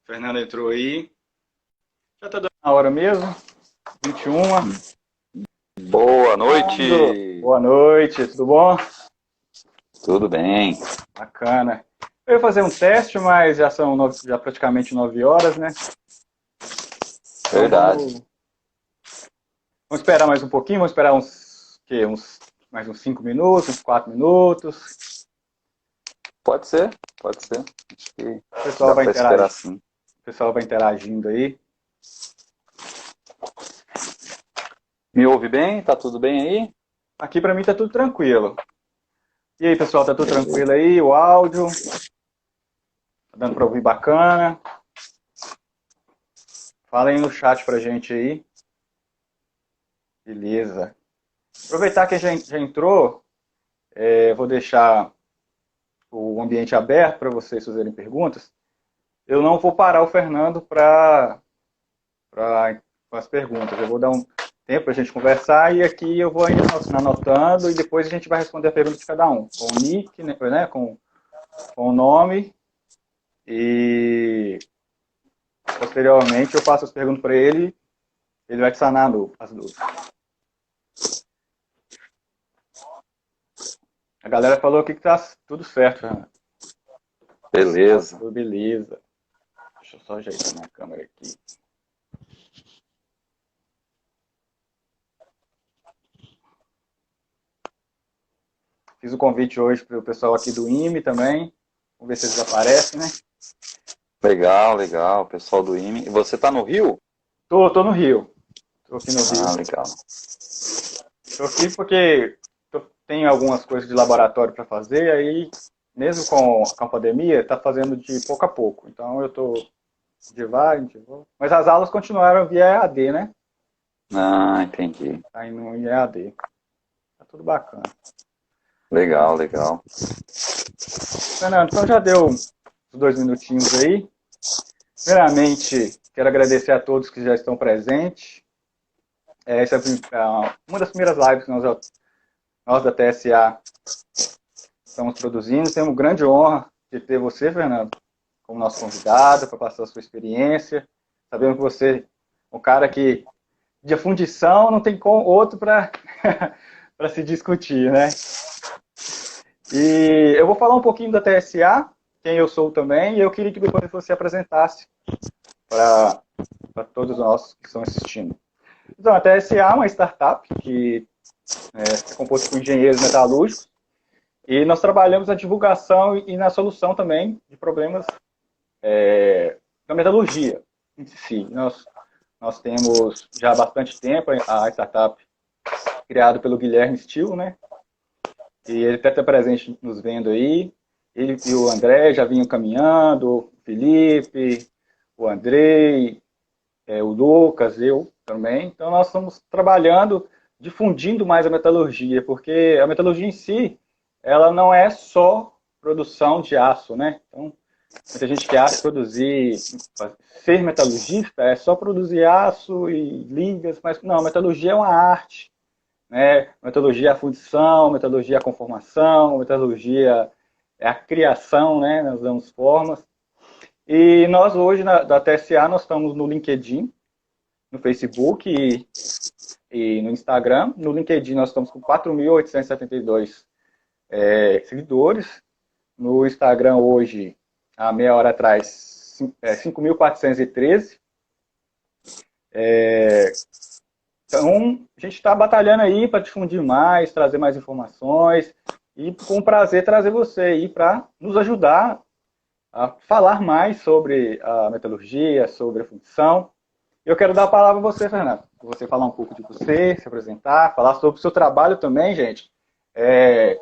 Fernando entrou aí. Já tá dando a hora mesmo. 21. Boa Fernando, noite, boa noite, tudo bom? tudo bem? Bacana. Eu ia fazer um teste, mas já são já praticamente 9 horas, né? Então Verdade. vamos esperar mais um pouquinho, vamos esperar mais uns 5 minutos, uns 4 minutos. Pode ser, pode ser. Acho que O pessoal dá vai para esperar interagir, sim. o pessoal vai interagindo aí. Me ouve bem? Tá tudo bem aí? Aqui para mim tá tudo tranquilo. E aí, pessoal, tá tudo Beleza. tranquilo aí? O áudio, tá dando para ouvir bacana? Fala aí no chat pra gente aí. Beleza. Aproveitar que já entrou, vou deixar o ambiente aberto para vocês fazerem perguntas. Eu não vou parar o Fernando para as perguntas. Eu vou dar um tempo para a gente conversar e aqui eu vou ainda anotando e depois a gente vai responder a pergunta de cada um, com o nick, né, com o nome e posteriormente eu faço as perguntas para ele, ele vai te sanar as dúvidas. A galera falou aqui que tá tudo certo, Fernando. Beleza. Tudo beleza. Deixa eu só ajeitar minha câmera aqui. Fiz o convite hoje para o pessoal aqui do IME também. Vamos ver se eles aparecem, né? Legal, legal. Pessoal do IME. E você tá no Rio? Tô no Rio. Tô aqui no Ah, Rio. legal. Tô aqui porque tenho algumas coisas de laboratório para fazer, aí, mesmo com a pandemia, tá fazendo de pouco a pouco. Então eu tô de vai, de volta. Mas as aulas continuaram via EAD, né? Ah, entendi. Tá indo em EAD. Tá tudo bacana. Legal, legal. Fernando, então já deu uns 2 minutinhos aí. Primeiramente, quero agradecer a todos que já estão presentes. Essa é uma das primeiras lives que nós da TSA estamos produzindo. Temos grande honra de ter você, Fernando, como nosso convidado, para passar a sua experiência. Sabemos que você é um cara que, de fundição, não tem outro para para se discutir, né? E eu vou falar um pouquinho da TSA, quem eu sou também, e eu queria que depois você apresentasse para todos nós que estão assistindo. Então, a TSA é uma startup que é composta por engenheiros metalúrgicos e nós trabalhamos na divulgação e na solução também de problemas da metalurgia em si. Nós temos já há bastante tempo a startup criada pelo Guilherme Still, né? E ele até está presente nos vendo aí. Ele e o André já vinham caminhando, o Felipe, o Andrei, o Lucas, eu também. Então nós estamos trabalhando, difundindo mais a metalurgia, porque a metalurgia em si, ela não é só produção de aço, né? Então, muita gente que acha que ser metalurgista é só produzir aço e ligas, mas não, metalurgia é uma arte, né? Metalurgia é a fundição, metalurgia é a conformação, metalurgia é a criação, né? Nós damos formas. E nós hoje, da TSA, nós estamos no LinkedIn, no Facebook e no Instagram. No LinkedIn nós estamos com 4.872 seguidores. No Instagram hoje, há meia hora atrás, 5.413. Então, a gente está batalhando aí para difundir mais, trazer mais informações e com prazer trazer você aí para nos ajudar a falar mais sobre a metalurgia, sobre a fundição. Eu quero dar a palavra a você, Fernando. Você falar um pouco de você, se apresentar, falar sobre o seu trabalho também, gente.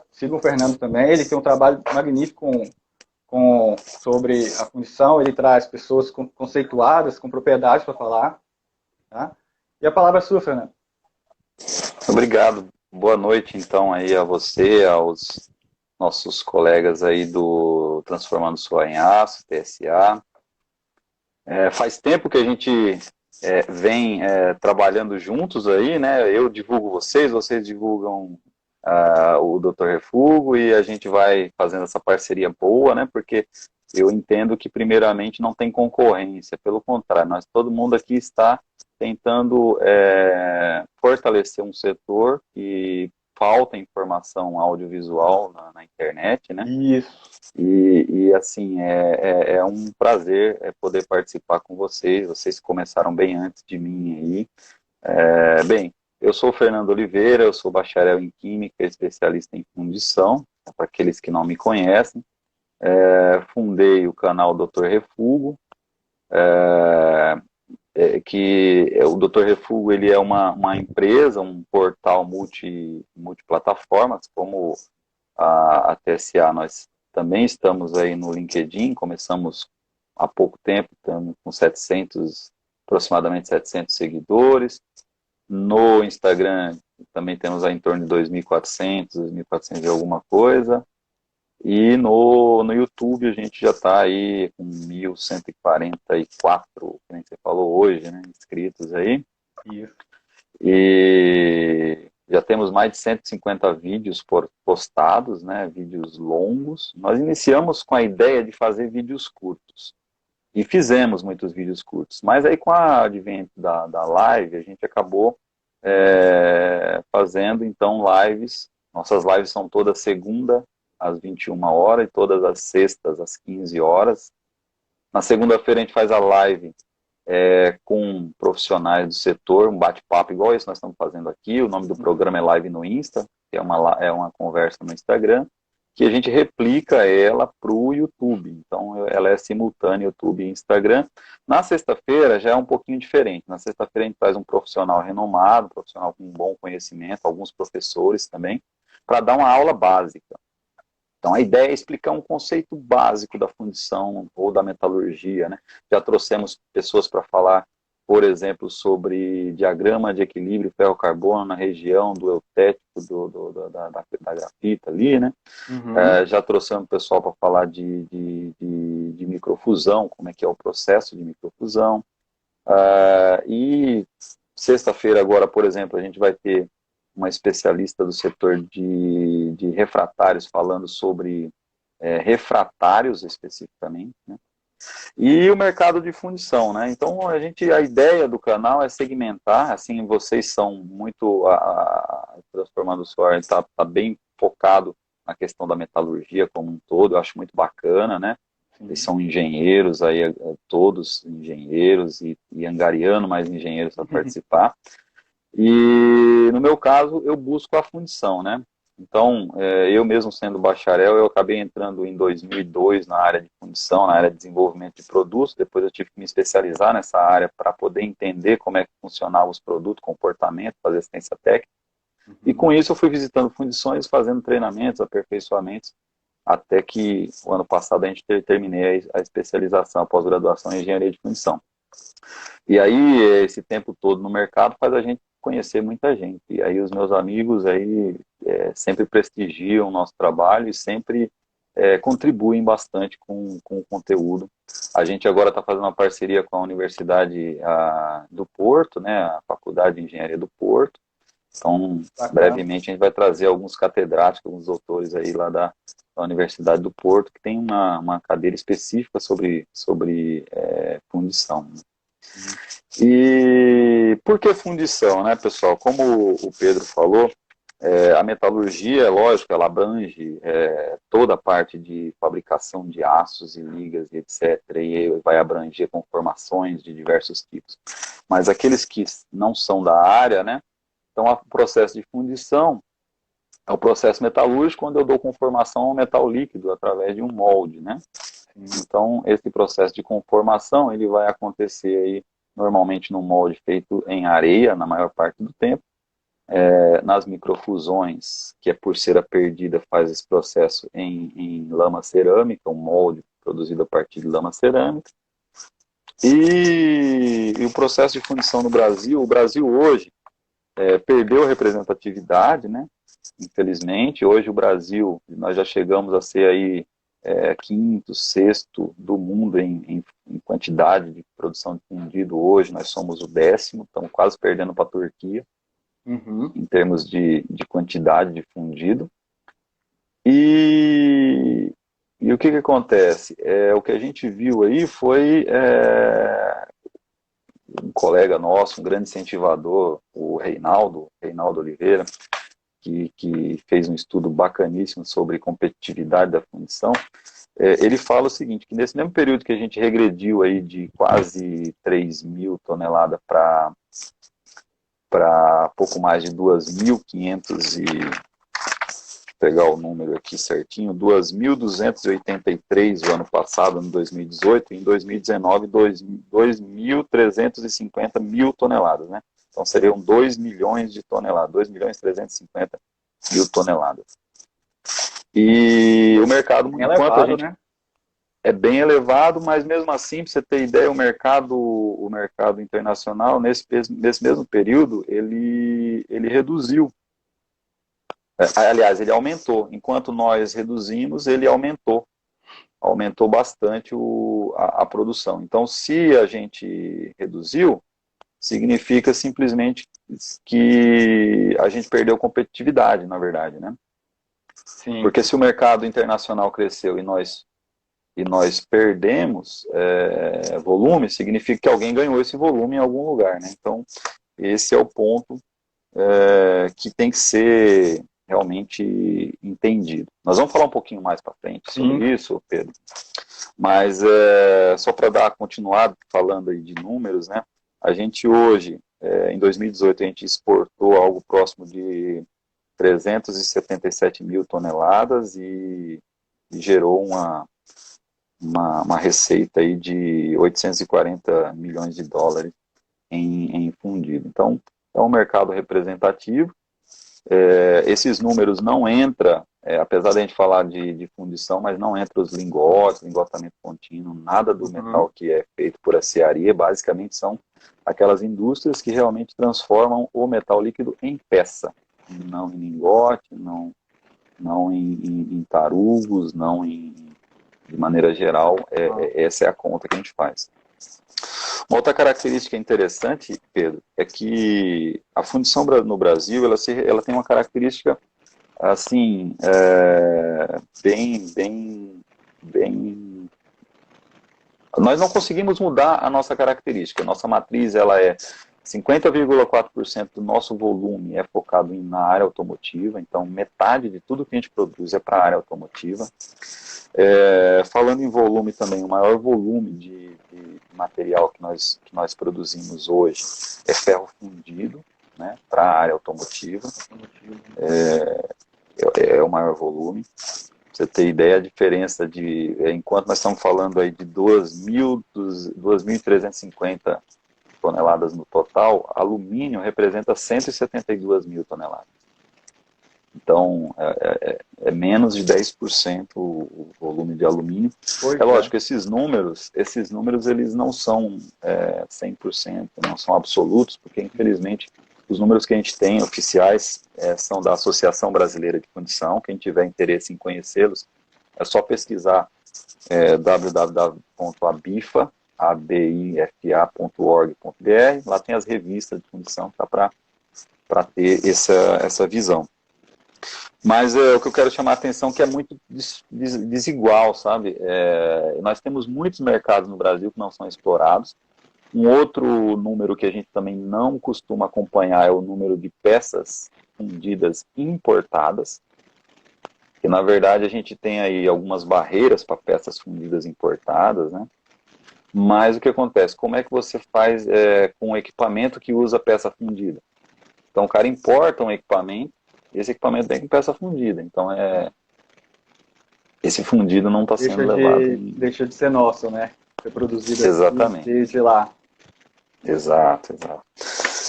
Siga o Fernando também, ele tem um trabalho magnífico sobre a fundição, ele traz pessoas conceituadas, com propriedade para falar. Tá? E a palavra é sua, Fernando. Obrigado. Boa noite, então, aí a você, aos nossos colegas aí do Transformando Suor em Aço, TSA. Faz tempo que a gente vem trabalhando juntos aí, né? Eu divulgo vocês, vocês divulgam o Dr. Refugo e a gente vai fazendo essa parceria boa, né? Porque eu entendo que, primeiramente, não tem concorrência. Pelo contrário, todo mundo aqui está tentando fortalecer um setor que falta informação audiovisual na internet, né? Isso. E assim, é um prazer poder participar com vocês. Vocês começaram bem antes de mim aí. Bem, eu sou o Fernando Oliveira, eu sou bacharel em Química, especialista em fundição, para aqueles que não me conhecem. Fundei o canal Dr. Refugo, que o Dr. Refugo ele é uma empresa, um portal multiplataformas, como a TSA, nós também estamos aí no LinkedIn, começamos há pouco tempo, estamos com aproximadamente 700 seguidores. No Instagram também temos aí em torno de 2.400, 2.400 e alguma coisa. E no YouTube a gente já está aí com 1.144, que nem você falou hoje, né, inscritos aí. Isso. E já temos mais de 150 vídeos postados, né, vídeos longos. Nós iniciamos com a ideia de fazer vídeos curtos. E fizemos muitos vídeos curtos. Mas aí com o advento da live, a gente acabou fazendo, então, lives. Nossas lives são toda segunda, às 21 horas, e todas as sextas, às 15 horas. Na segunda-feira a gente faz a live com profissionais do setor, um bate-papo igual esse que nós estamos fazendo aqui. O nome do programa é Live no Insta, que é uma conversa no Instagram, que a gente replica ela para o YouTube. Então, ela é simultânea YouTube e Instagram. Na sexta-feira já é um pouquinho diferente. Na sexta-feira a gente traz um profissional renomado, um profissional com bom conhecimento, alguns professores também, para dar uma aula básica. Então, a ideia é explicar um conceito básico da fundição ou da metalurgia, né? Já trouxemos pessoas para falar, por exemplo, sobre diagrama de equilíbrio ferro-carbono na região do eutético da grafita ali, né? Uhum. Já trouxemos pessoal para falar de microfusão, como é que é o processo de microfusão. E sexta-feira agora, por exemplo, a gente vai ter uma especialista do setor de refratários falando sobre refratários especificamente, né? E o mercado de fundição, né? Então a ideia do canal é segmentar, assim, vocês são muito Transformando o Soar está bem focado na questão da metalurgia como um todo, eu acho muito bacana, né? Eles são engenheiros aí, todos engenheiros e angariando mais engenheiros para participar. E no meu caso eu busco a fundição, né? Então, eu mesmo sendo bacharel, eu acabei entrando em 2002 na área de fundição, na área de desenvolvimento de produtos. Depois eu tive que me especializar nessa área para poder entender como é que funcionavam os produtos, comportamento, fazer assistência técnica. E com isso eu fui visitando fundições, fazendo treinamentos, aperfeiçoamentos, até que o ano passado a gente terminei a especialização, a pós-graduação em engenharia de fundição. E aí, esse tempo todo no mercado faz a gente conhecer muita gente. E aí os meus amigos aí sempre prestigiam o nosso trabalho e sempre contribuem bastante com o conteúdo. A gente agora está fazendo uma parceria com a Universidade do Porto, né, a Faculdade de Engenharia do Porto. Então, brevemente, a gente vai trazer alguns catedráticos, alguns doutores aí lá da Universidade do Porto, que tem uma cadeira específica sobre fundição. E por que fundição, né, pessoal? Como o Pedro falou, a metalurgia, é lógico, ela abrange toda a parte de fabricação de aços e ligas e etc. E vai abranger conformações de diversos tipos. Mas aqueles que não são da área, né? Então, o processo de fundição é o processo metalúrgico, quando eu dou conformação ao metal líquido através de um molde, né? Então, esse processo de conformação, ele vai acontecer aí normalmente num molde feito em areia, na maior parte do tempo. Nas microfusões, que é por cera perdida, faz esse processo em lama cerâmica, um molde produzido a partir de lama cerâmica. E o processo de fundição no Brasil, o Brasil hoje perdeu a representatividade, né? Infelizmente, hoje o Brasil, nós já chegamos a ser aí quinto, sexto do mundo em quantidade de produção de fundido. Hoje nós somos o 10º, estamos quase perdendo para a Turquia, em termos de quantidade de fundido. E E o que acontece? O que a gente viu aí foi um colega nosso, um grande incentivador, o Reinaldo Oliveira, que fez um estudo bacaníssimo sobre competitividade da fundição. Ele fala o seguinte, que nesse mesmo período que a gente regrediu aí de quase 3 mil toneladas para pouco mais de 2.500 e pegar o número aqui certinho, 2.283 o ano passado, no 2018, e em 2019, 2.350 mil toneladas, né? Então seriam 2 milhões de toneladas, 2.350 mil toneladas. E o mercado, bem elevado, né? É bem elevado, mas mesmo assim, para você ter ideia, o mercado internacional, nesse mesmo período, ele reduziu. Aliás, ele aumentou. Enquanto nós reduzimos, ele aumentou bastante a produção. Então, se a gente reduziu, significa simplesmente que a gente perdeu competitividade, na verdade, né? Sim. Porque se o mercado internacional cresceu e nós perdemos volume, significa que alguém ganhou esse volume em algum lugar, né? Então, esse é o ponto que tem que ser realmente entendido. Nós vamos falar um pouquinho mais para frente sobre isso, Pedro, mas só para dar continuado falando aí de números, né? A gente hoje, em 2018, a gente exportou algo próximo de 377 mil toneladas e gerou uma receita aí de 840 milhões de dólares em fundido. Então, é um mercado representativo. Esses números não entram, apesar de a gente falar de fundição, mas não entra os lingotes, lingotamento contínuo, nada do metal que é feito por aciaria, basicamente são aquelas indústrias que realmente transformam o metal líquido em peça, não em lingote, não em tarugos, não de maneira geral, essa é a conta que a gente faz. Uma outra característica interessante, Pedro, é que a fundição no Brasil, ela tem uma característica, assim, bem... Nós não conseguimos mudar a nossa característica. A nossa matriz, ela é 50,4% do nosso volume é focado na área automotiva, então metade de tudo que a gente produz é para a área automotiva. Falando em volume também, o maior volume de material que nós produzimos hoje é ferro fundido, né, para a área automotiva. É o maior volume. Pra você ter ideia, a diferença enquanto nós estamos falando aí de 2.350 toneladas no total, alumínio representa 172 mil toneladas. Então, é menos de 10% o volume de alumínio. Lógico, esses números eles não são 100%, não são absolutos, porque infelizmente os números que a gente tem oficiais são da Associação Brasileira de Fundição. Quem tiver interesse em conhecê-los, é só pesquisar www.abifa.org.br. Lá tem as revistas de fundição para ter essa visão. Mas o que eu quero chamar a atenção é que é muito desigual, sabe? Nós temos muitos mercados no Brasil que não são explorados. Um outro número que a gente também não costuma acompanhar é o número de peças fundidas importadas, que na verdade a gente tem aí algumas barreiras para peças fundidas importadas, né? Mas o que acontece? Como é que você faz com um equipamento que usa peça fundida? Então o cara importa um equipamento, e esse equipamento vem com peça fundida. Então esse fundido não está sendo levado. Deixa de ser nosso, né? Foi produzido exatamente. Desde lá. Exato.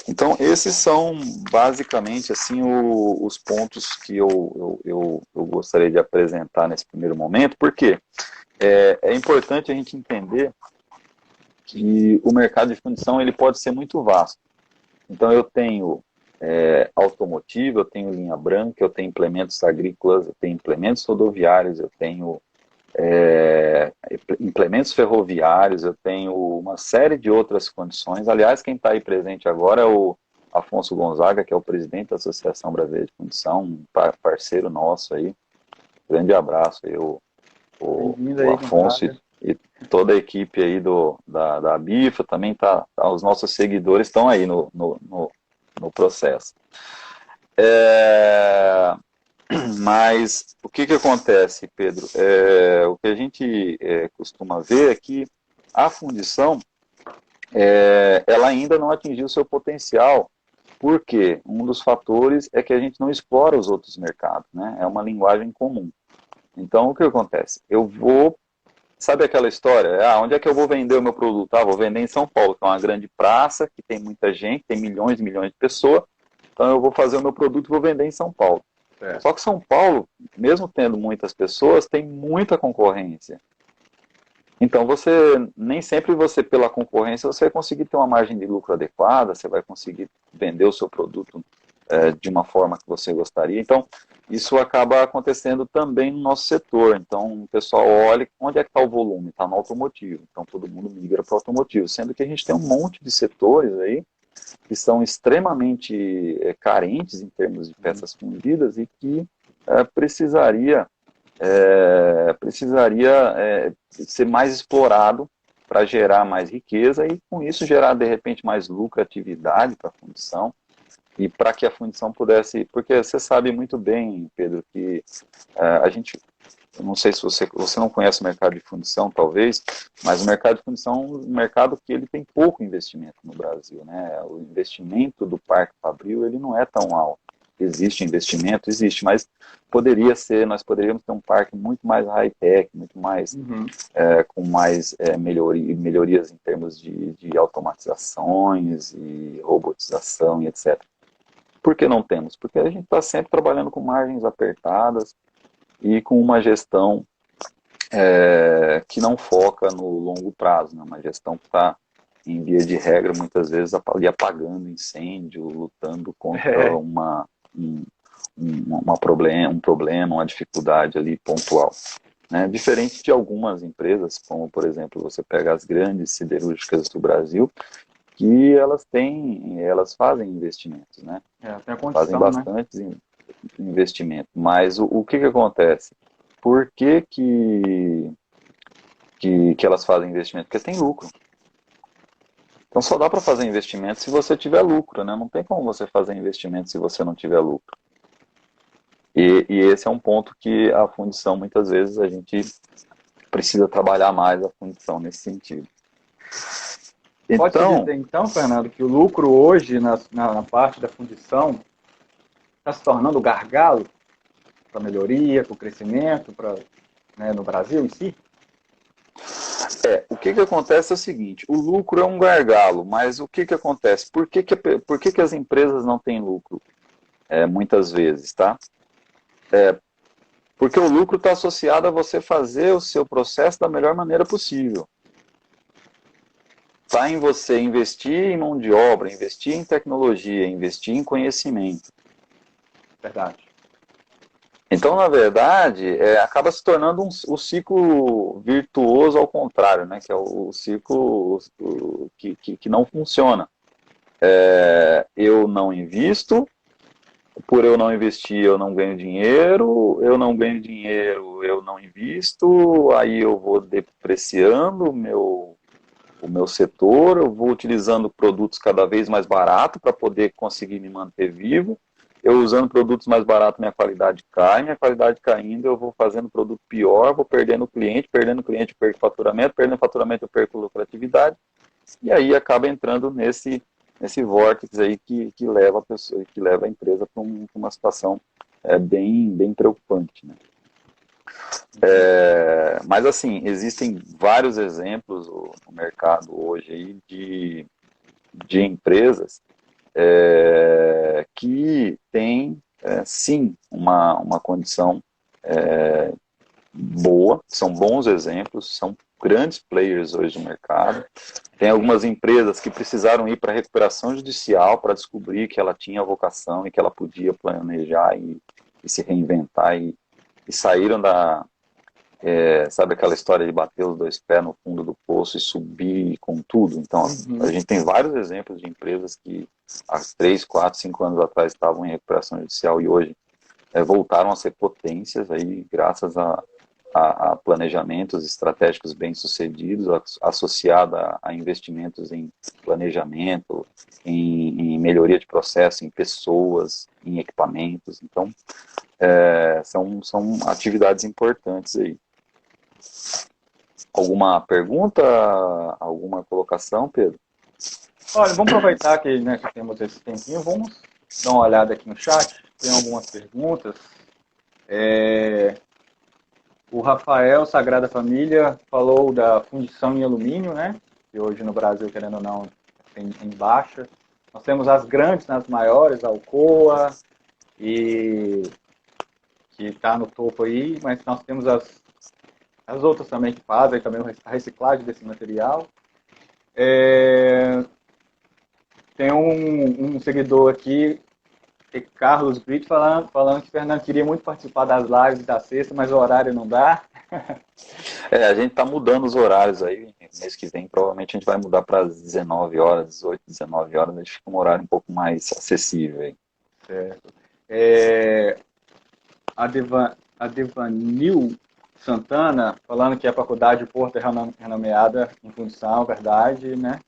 Então esses são basicamente assim os pontos que eu gostaria de apresentar nesse primeiro momento, porque é importante a gente entender que o mercado de fundição ele pode ser muito vasto. Então eu tenho automotivo, eu tenho linha branca, eu tenho implementos agrícolas, eu tenho implementos rodoviários, eu tenho implementos ferroviários, eu tenho uma série de outras condições. Aliás, quem está aí presente agora é o Afonso Gonzaga, que é o presidente da Associação Brasileira de Fundição, um parceiro nosso aí. Grande abraço. Bem-vindo o aí, Afonso Gonzaga. e toda a equipe aí da BIFA, também os nossos seguidores estão aí no processo. Mas o que acontece, Pedro? O que a gente costuma ver é que a fundição ela ainda não atingiu o seu potencial, porque um dos fatores é que a gente não explora os outros mercados, né? É uma linguagem comum. Então, o que acontece? Sabe aquela história? Onde é que eu vou vender o meu produto? Vou vender em São Paulo, que é uma grande praça, que tem muita gente, tem milhões e milhões de pessoas, então eu vou fazer o meu produto e vou vender em São Paulo. Só que São Paulo, mesmo tendo muitas pessoas, tem muita concorrência. Então, nem sempre pela concorrência, você vai conseguir ter uma margem de lucro adequada, você vai conseguir vender o seu produto de uma forma que você gostaria. Então, isso acaba acontecendo também no nosso setor. Então, o pessoal olha, onde é que está o volume? Está no automotivo. Então, todo mundo migra para o automotivo, sendo que a gente tem um monte de setores aí que são extremamente carentes em termos de peças fundidas e que precisaria ser mais explorado para gerar mais riqueza e, com isso, gerar, de repente, mais lucratividade para a fundição e para que a fundição pudesse... Porque você sabe muito bem, Pedro, que a gente... Eu não sei se você não conhece o mercado de fundição, talvez, mas o mercado de fundição é um mercado que ele tem pouco investimento no Brasil, né? O investimento do Parque Fabril, ele não é tão alto. Existe investimento, existe, mas nós poderíamos ter um parque muito mais high-tech, muito mais, com mais melhorias em termos de automatizações e robotização e etc. Por que não temos? Porque a gente está sempre trabalhando com margens apertadas e com uma gestão que não foca no longo prazo, né? Uma gestão que está, em via de regra, muitas vezes apagando incêndio, lutando contra um problema, uma dificuldade ali pontual. Né? Diferente de algumas empresas, como, por exemplo, você pega as grandes siderúrgicas do Brasil, que elas fazem investimentos, né? Tem a condição, fazem bastantes investimentos. Mas o que acontece? Por que elas fazem investimento? Porque tem lucro. Então só dá para fazer investimento se você tiver lucro, né? Não tem como você fazer investimento se você não tiver lucro. E esse é um ponto que a fundição, muitas vezes, a gente precisa trabalhar mais a fundição nesse sentido. Pode-se dizer, então, Fernando, que o lucro hoje, na parte da fundição, está se tornando gargalo para a melhoria, para o crescimento, no Brasil em si? O que acontece é o seguinte, o lucro é um gargalo, mas o que acontece? Por que as empresas não têm lucro? Muitas vezes, tá? Porque o lucro está associado a você fazer o seu processo da melhor maneira possível. Está em você investir em mão de obra, investir em tecnologia, investir em conhecimento. Verdade. Então, na verdade, acaba se tornando o ciclo virtuoso ao contrário, né? Que é o ciclo que não funciona. Eu não invisto, por eu não investir eu não ganho dinheiro, eu não ganho dinheiro, eu não invisto, aí eu vou depreciando o meu setor, eu vou utilizando produtos cada vez mais baratos para poder conseguir me manter vivo. Eu usando produtos mais baratos, minha qualidade caindo, eu vou fazendo produto pior, vou perdendo cliente, eu perco faturamento, perdendo faturamento eu perco lucratividade, e aí acaba entrando nesse vórtice aí que leva a pessoa, que leva a empresa para uma situação bem preocupante, né? Mas assim, existem vários exemplos no mercado hoje aí de empresas que têm sim uma condição boa, são bons exemplos, são grandes players hoje no mercado. Tem algumas empresas que precisaram ir para a recuperação judicial para descobrir que ela tinha vocação e que ela podia planejar e se reinventar e saíram sabe aquela história de bater os dois pés no fundo do poço e subir com tudo? Então, a gente tem vários exemplos de empresas que há 3, 4, 5 anos atrás estavam em recuperação judicial e hoje voltaram a ser potências aí, graças a planejamentos estratégicos bem-sucedidos, associado a investimentos em planejamento, em melhoria de processo, em pessoas, em equipamentos. Então, são atividades importantes aí. Alguma pergunta, alguma colocação, Pedro? Olha, vamos aproveitar que, né, que temos esse tempinho, vamos dar uma olhada aqui no chat, tem algumas perguntas. O Rafael Sagrada Família falou da fundição em alumínio, né? Que hoje no Brasil, querendo ou não, tem em baixa. Nós temos as grandes, as maiores, a Alcoa, e que está no topo aí, mas nós temos as outras também que fazem também a reciclagem desse material. Tem um seguidor aqui, Carlos Brito, falando que o Fernando queria muito participar das lives da sexta, mas o horário não dá. A gente está mudando os horários aí. Mês que vem, provavelmente, a gente vai mudar para as 19 horas, 18, 19 horas. A gente fica um horário um pouco mais acessível aí. Certo. A Devanil Santana, falando que a faculdade de Porto é renomeada em fundição, verdade, né?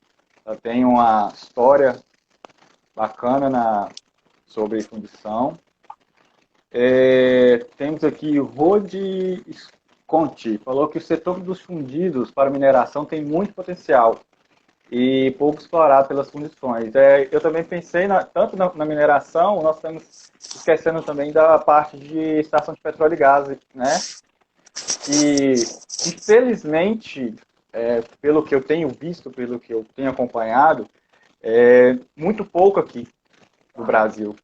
Ela tem uma história bacana sobre fundição. Temos aqui Rodi Conti, falou que o setor dos fundidos para mineração tem muito potencial e pouco explorado pelas fundições. Eu também pensei tanto na mineração, nós estamos esquecendo também da parte de extração de petróleo e gás, né? E, infelizmente, pelo que eu tenho visto, pelo que eu tenho acompanhado, muito pouco aqui no Brasil.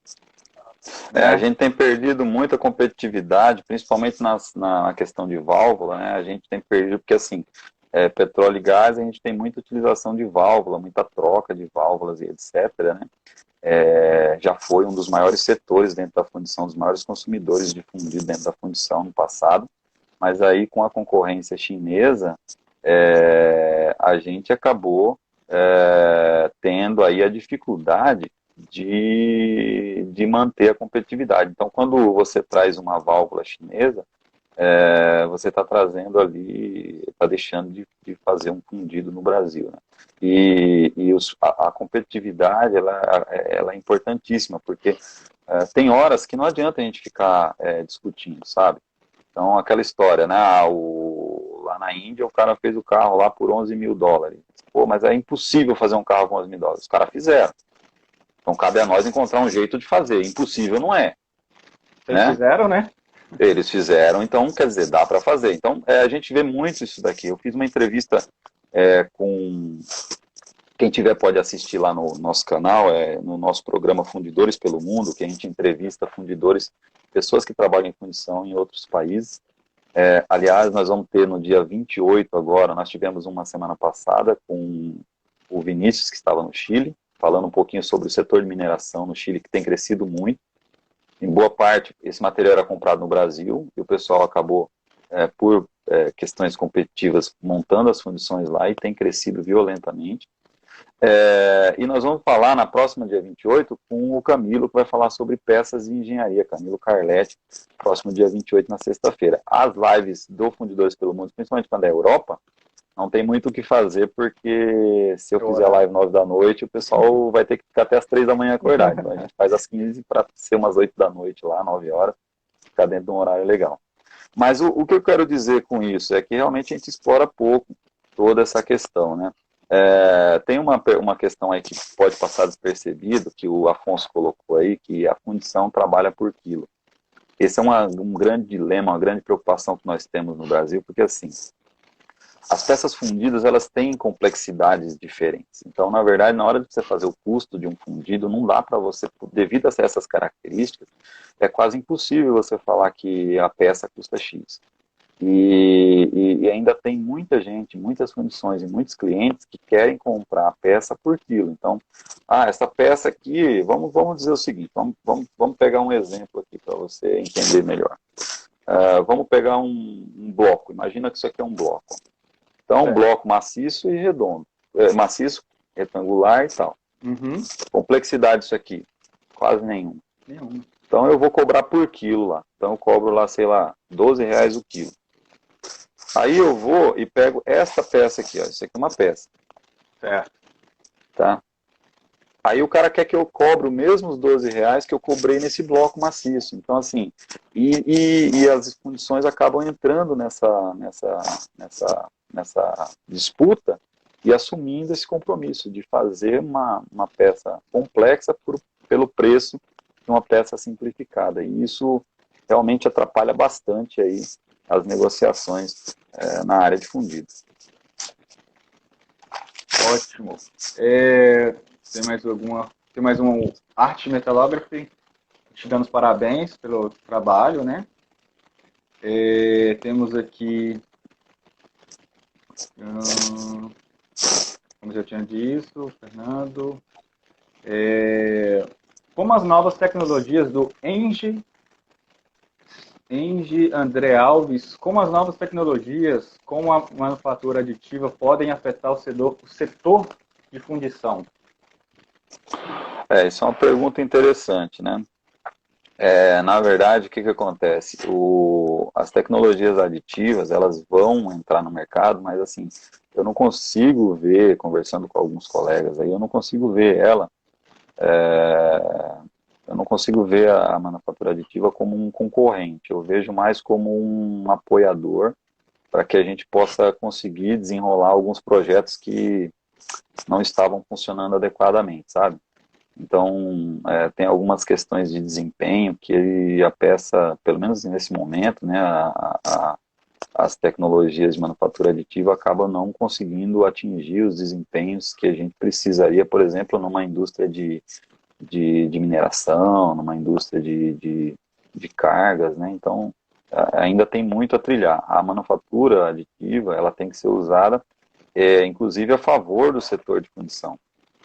A gente tem perdido muita competitividade, principalmente na questão de válvula, né? A gente tem perdido, porque assim, petróleo e gás, a gente tem muita utilização de válvula, muita troca de válvulas e etc., né? Já foi um dos maiores setores dentro da fundição, dos maiores consumidores de fundido dentro da fundição no passado, mas aí com a concorrência chinesa, a gente acabou tendo aí a dificuldade de manter a competitividade. Então, quando você traz uma válvula chinesa, você está trazendo ali, está deixando de fazer um fundido no Brasil, né? E a competitividade, ela é importantíssima, porque tem horas que não adianta a gente ficar discutindo, sabe? Então, aquela história, né? Lá na Índia, o cara fez o carro lá por $11 mil. Pô, mas é impossível fazer um carro com $11 mil. Os caras fizeram. Então, cabe a nós encontrar um jeito de fazer. Impossível não é. Eles fizeram, né? Eles fizeram, então, quer dizer, dá para fazer. Então, a gente vê muito isso daqui. Eu fiz uma entrevista com... Quem tiver pode assistir lá no nosso canal, no nosso programa Fundidores pelo Mundo, que a gente entrevista fundidores, pessoas que trabalham em fundição em outros países. Aliás, nós vamos ter no dia 28 agora, nós tivemos uma semana passada com o Vinícius, que estava no Chile, falando um pouquinho sobre o setor de mineração no Chile, que tem crescido muito. Em boa parte, esse material era comprado no Brasil, e o pessoal acabou, por questões competitivas, montando as fundições lá, e tem crescido violentamente. E nós vamos falar na próxima dia 28 com o Camilo, que vai falar sobre peças e engenharia, Camilo Carletti, próximo dia 28 na sexta-feira. As lives do Fundidores pelo Mundo, principalmente quando é Europa, não tem muito o que fazer, porque se eu fizer live 9 da noite, o pessoal vai ter que ficar até as 3 da manhã acordado. Então a gente faz às 15 para ser umas 8 da noite lá, 9 horas, ficar dentro de um horário legal. Mas o que eu quero dizer com isso é que realmente a gente explora pouco toda essa questão, né? Tem uma questão aí que pode passar despercebido, que o Afonso colocou aí, que a fundição trabalha por quilo. Esse é um grande dilema, uma grande preocupação que nós temos no Brasil, porque assim, as peças fundidas, elas têm complexidades diferentes. Então, na verdade, na hora de você fazer o custo de um fundido, não dá para você, devido a essas características, é quase impossível você falar que a peça custa X. E ainda tem muita gente, muitas fundições e muitos clientes que querem comprar a peça por quilo. Então, essa peça aqui, vamos dizer o seguinte, vamos pegar um exemplo aqui para você entender melhor. Vamos pegar um bloco, imagina que isso aqui é um bloco. Então, um bloco maciço e redondo. Maciço, retangular e tal. Uhum. Complexidade disso aqui, quase nenhuma. Então, eu vou cobrar por quilo lá. Então, eu cobro lá, sei lá, R$12 o quilo. Aí eu vou e pego essa peça aqui, ó. Isso aqui é uma peça. Certo. Tá? Aí o cara quer que eu cobre os mesmos R$ 12 que eu cobrei nesse bloco maciço. Então, assim, e as fundições acabam entrando nessa disputa e assumindo esse compromisso de fazer uma peça complexa pelo preço de uma peça simplificada. E isso realmente atrapalha bastante aí as negociações na área de fundidos. Ótimo. Tem mais alguma? Tem mais um Arte Metalography, te dando os parabéns pelo trabalho, né? Temos aqui, como já tinha dito, Fernando, como as novas tecnologias do Engie André Alves, como as novas tecnologias, como a manufatura aditiva podem afetar o setor de fundição? Isso é uma pergunta interessante, né? Na verdade, o que acontece? As tecnologias aditivas, elas vão entrar no mercado, mas assim, eu não consigo ver, conversando com alguns colegas aí, eu não consigo ver eu não consigo ver a manufatura aditiva como um concorrente, eu vejo mais como um apoiador para que a gente possa conseguir desenrolar alguns projetos que não estavam funcionando adequadamente, sabe? Então, tem algumas questões de desempenho que a peça, pelo menos nesse momento, né, as tecnologias de manufatura aditiva acabam não conseguindo atingir os desempenhos que a gente precisaria, por exemplo, numa indústria de mineração, numa indústria de cargas, né? Então, ainda tem muito a trilhar. A manufatura aditiva, ela tem que ser usada, inclusive, a favor do setor de fundição.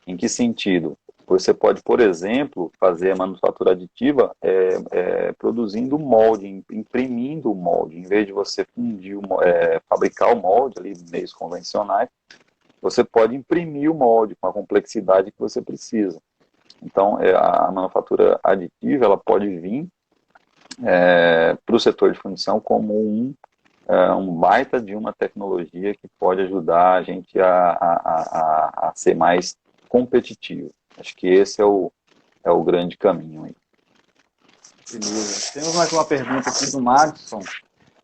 Em que sentido? Você pode, por exemplo, fazer a manufatura aditiva produzindo molde, imprimindo o molde. Em vez de você fabricar o molde ali, meios convencionais, você pode imprimir o molde com a complexidade que você precisa. Então, a manufatura aditiva ela pode vir para o setor de fundição como um baita de uma tecnologia que pode ajudar a gente a ser mais competitivo. Acho que esse é o grande caminho aí. Beleza. Temos mais uma pergunta aqui do Madison.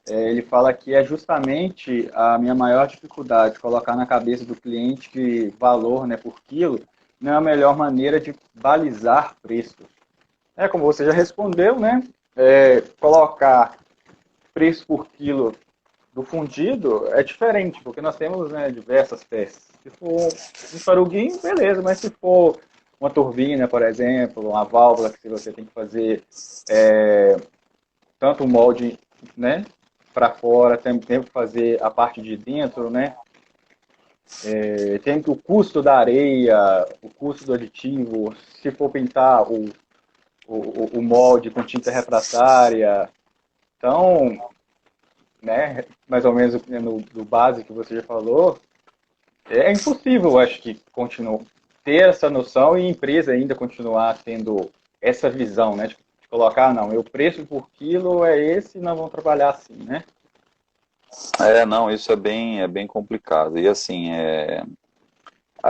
Ele fala que é justamente a minha maior dificuldade, colocar na cabeça do cliente que valor, né, por quilo não é a melhor maneira de balizar preços. Como você já respondeu, né? Colocar preço por quilo do fundido é diferente, porque nós temos, né, diversas peças. Se for um faruguinho, beleza, mas se for uma turbina, por exemplo, uma válvula que você tem que fazer tanto o molde, né, para fora, tem que fazer a parte de dentro, né? Tem o custo da areia, o custo do aditivo, se for pintar o molde com tinta refratária. Então, né, mais ou menos no básico que você já falou, é impossível, acho que, ter essa noção e a empresa ainda continuar tendo essa visão, né, de colocar, não, o preço por quilo é esse e nós vamos trabalhar assim, né? Não, isso é bem complicado. E assim,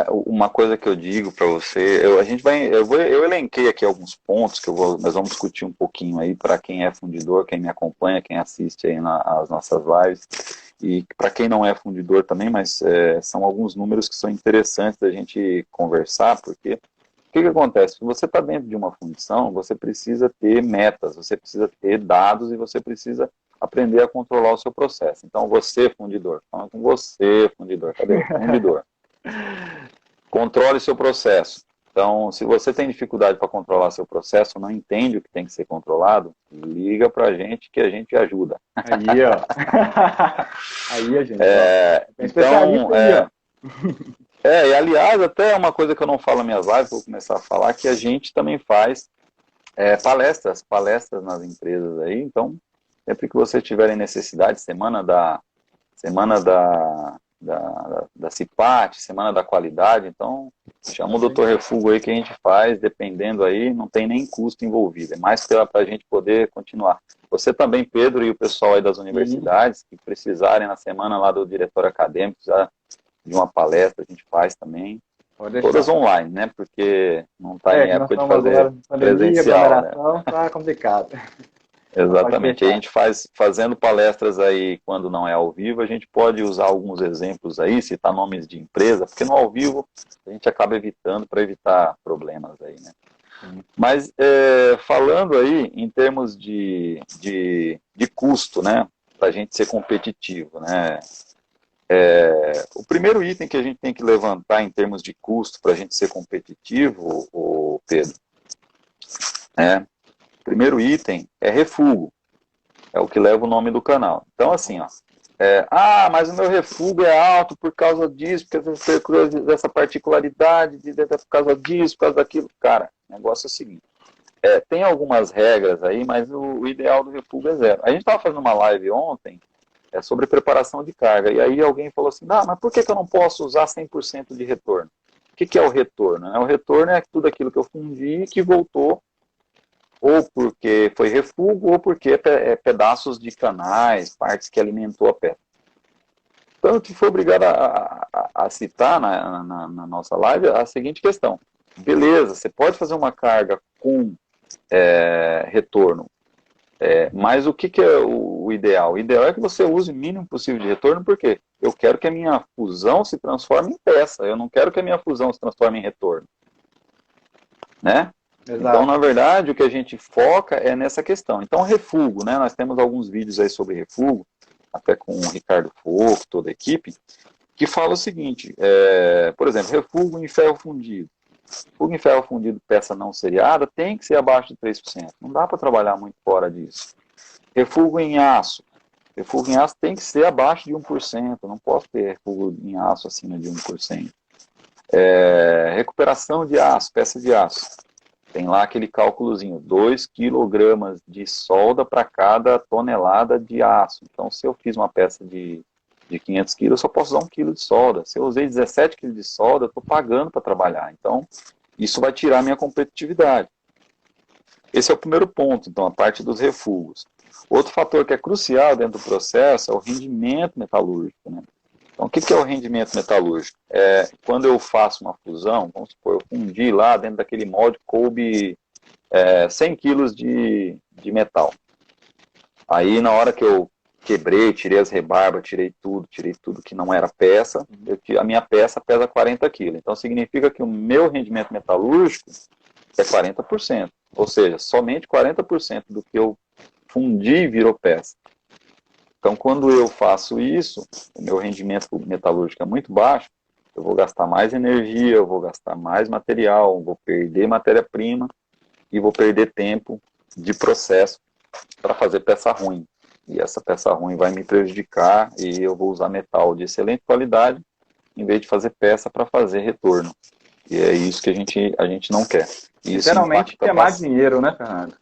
uma coisa que eu digo para você, eu elenquei aqui alguns pontos que nós vamos discutir um pouquinho aí para quem é fundidor, quem me acompanha, quem assiste aí as nossas lives, e para quem não é fundidor também, mas são alguns números que são interessantes da gente conversar, porque o que acontece? Se você está dentro de uma fundição, você precisa ter metas, você precisa ter dados e você precisa aprender a controlar o seu processo. Então, você, fundidor, falando com você, fundidor, cadê o fundidor? Controle seu processo. Então, se você tem dificuldade para controlar seu processo, não entende o que tem que ser controlado, liga para a gente que a gente ajuda. Aí, ó. Aí a gente. Tem especialista aí, ó. E aliás, até uma coisa que eu não falo nas minhas lives, vou começar a falar, que a gente também faz palestras nas empresas aí. Então, sempre que vocês tiverem necessidade, semana da da CIPAT, Semana da Qualidade, então chama o Dr. Refúgio aí que a gente faz, dependendo aí, não tem nem custo envolvido, é mais para a gente poder continuar. Você também, Pedro, e o pessoal aí das universidades, que precisarem na semana lá do diretório acadêmico, já de uma palestra, a gente faz também, todas online, né, porque não está em época de fazer presencial, né? Tá complicado. Exatamente, a gente fazendo palestras aí quando não é ao vivo, a gente pode usar alguns exemplos aí, citar nomes de empresa, porque no ao vivo a gente acaba evitando para evitar problemas aí, né? Mas falando aí em termos de custo, né, para a gente ser competitivo, né, o primeiro item que a gente tem que levantar em termos de custo para a gente ser competitivo, o Pedro, primeiro item é refúgio, é o que leva o nome do canal. Então, assim, ó, mas o meu refúgio é alto por causa disso, dessa particularidade, por causa disso, por causa daquilo. Cara, o negócio é o seguinte, tem algumas regras aí, mas o ideal do refúgio é zero. A gente estava fazendo uma live ontem sobre preparação de carga, e aí alguém falou assim, mas por que eu não posso usar 100% de retorno? O que é o retorno? O retorno é tudo aquilo que eu fundi que voltou ou porque foi refúgio, ou porque pedaços de canais, partes que alimentou a peça. Então, eu fui obrigado a citar na nossa live a seguinte questão. Beleza, você pode fazer uma carga com retorno, mas o que é o ideal? O ideal é que você use o mínimo possível de retorno, porque eu quero que a minha fusão se transforme em peça, eu não quero que a minha fusão se transforme em retorno. Né? Exato. Então, na verdade, o que a gente foca é nessa questão. Então, refúgio, né? Nós temos alguns vídeos aí sobre refúgio, até com o Ricardo Foco, toda a equipe, que fala o seguinte, por exemplo, refúgio em ferro fundido. Refúgio em ferro fundido, peça não seriada, tem que ser abaixo de 3%. Não dá para trabalhar muito fora disso. Refúgio em aço. Refúgio em aço tem que ser abaixo de 1%. Não posso ter refúgio em aço acima de 1%. Recuperação de aço, peça de aço. Tem lá aquele cálculozinho, 2 kg de solda para cada tonelada de aço. Então, se eu fiz uma peça de 500 kg, eu só posso usar 1 kg de solda. Se eu usei 17 kg de solda, eu estou pagando para trabalhar. Então, isso vai tirar a minha competitividade. Esse é o primeiro ponto, então, a parte dos refúgios. Outro fator que é crucial dentro do processo é o rendimento metalúrgico, né? Então, o que é o rendimento metalúrgico? Quando eu faço uma fusão, vamos supor, eu fundi lá dentro daquele molde, coube 100 quilos de metal. Aí, na hora que eu quebrei, tirei as rebarbas, tirei tudo que não era peça, a minha peça pesa 40 quilos. Então, significa que o meu rendimento metalúrgico é 40%. Ou seja, somente 40% do que eu fundi virou peça. Então, quando eu faço isso, o meu rendimento metalúrgico é muito baixo, eu vou gastar mais energia, eu vou gastar mais material, vou perder matéria-prima e vou perder tempo de processo para fazer peça ruim. E essa peça ruim vai me prejudicar e eu vou usar metal de excelente qualidade em vez de fazer peça para fazer retorno. E é isso que a gente não quer. Isso literalmente queimar dinheiro, né, Fernando?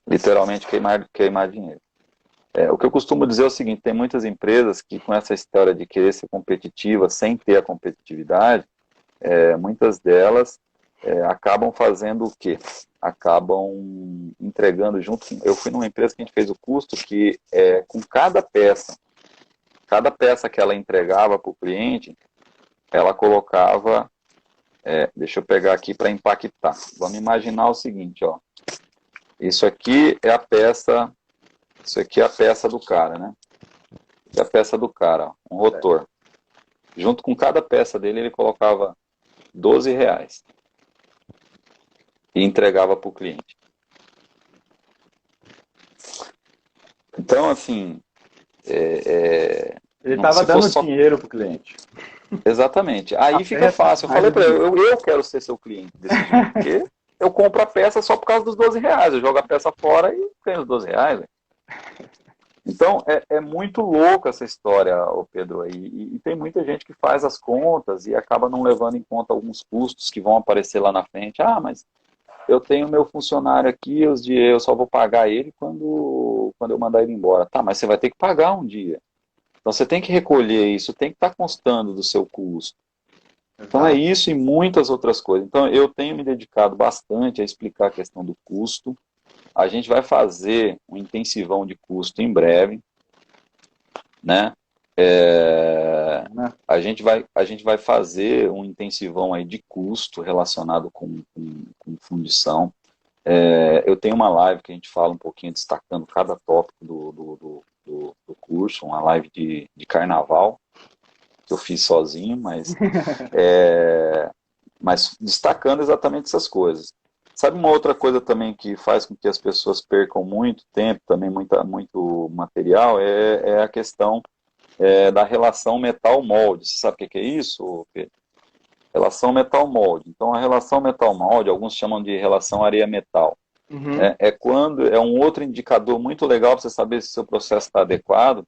Literalmente queimar dinheiro. O que eu costumo dizer é o seguinte, tem muitas empresas que com essa história de querer ser competitiva sem ter a competitividade, muitas delas acabam fazendo o quê? Acabam entregando junto com... Eu fui numa empresa que a gente fez o custo que com cada peça que ela entregava para o cliente, ela colocava... deixa eu pegar aqui para impactar. Vamos imaginar o seguinte, ó. Isso aqui é a peça... Isso aqui é a peça do cara, né? Isso é a peça do cara, ó, um rotor. Junto com cada peça dele, ele colocava R$12 e entregava para o cliente. Então, assim... ele estava dando dinheiro para o cliente. Exatamente. Aí fica fácil. Eu falei para ele, eu quero ser seu cliente desse jeito, porque eu compro a peça só por causa dos R$12. Eu jogo a peça fora e ganho os R$12. Então, é muito louco essa história, Pedro. E tem muita gente que faz as contas e acaba não levando em conta alguns custos que vão aparecer lá na frente. Mas eu tenho meu funcionário aqui, eu só vou pagar ele quando eu mandar ele embora. Tá, mas você vai ter que pagar um dia. Então você tem que recolher isso, tem que estar constando do seu custo. Então é Exato. isso e muitas outras coisas. Então eu tenho me dedicado bastante a explicar a questão do custo. A gente vai fazer um intensivão de custo em breve, né? Né? A gente vai fazer um intensivão aí de custo relacionado com fundição. Eu tenho uma live que a gente fala um pouquinho destacando cada tópico do curso, uma live de carnaval, que eu fiz sozinho, mas destacando exatamente essas coisas. Sabe uma outra coisa também que faz com que as pessoas percam muito tempo, também muito material, é a questão da relação metal-molde. Você sabe o que é isso, Pedro? Relação metal-molde. Então, a relação metal-molde, alguns chamam de relação areia-metal. Uhum. Quando é um outro indicador muito legal para você saber se o seu processo está adequado,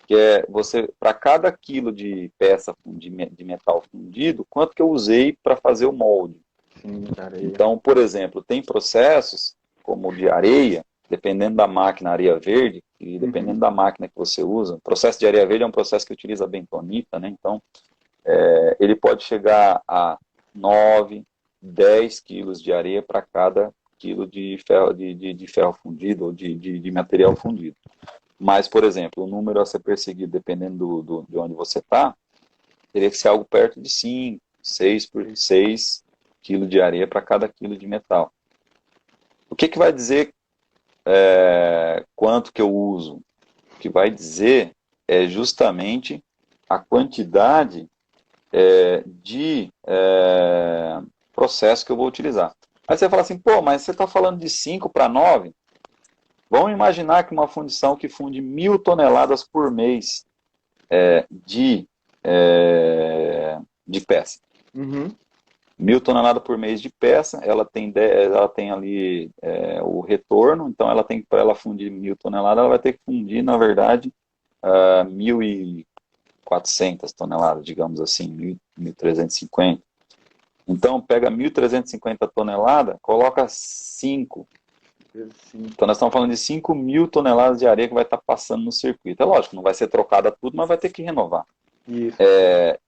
que é você, para cada quilo de peça de metal fundido, quanto que eu usei para fazer o molde. Sim, de areia. Então, por exemplo, tem processos como o de areia, dependendo da máquina areia verde, e dependendo Uhum. da máquina que você usa. O processo de areia verde é um processo que utiliza bentonita, né? Então, ele pode chegar a 9, 10 quilos de areia para cada quilo de ferro, de ferro fundido ou de material fundido. Mas, por exemplo, o número a ser perseguido, dependendo de onde você está, teria que ser algo perto de 5, 6 por 6 quilos de areia para cada quilo de metal. O que vai dizer quanto que eu uso? O que vai dizer é justamente a quantidade de processo que eu vou utilizar. Aí você fala assim, pô, mas você está falando de 5 para 9? Vamos imaginar que uma fundição que funde 1.000 toneladas por mês de, de peça. Uhum. 1.000 toneladas por mês de peça, ela tem ali o retorno, então para ela fundir 1.000 toneladas, ela vai ter que fundir, na verdade, 1.400 toneladas, digamos assim, 1.350. Então, pega 1.350 toneladas, coloca 5. Sim. Então, nós estamos falando de 5.000 toneladas de areia que vai estar passando no circuito. É lógico, não vai ser trocada tudo, mas vai ter que renovar. Isso.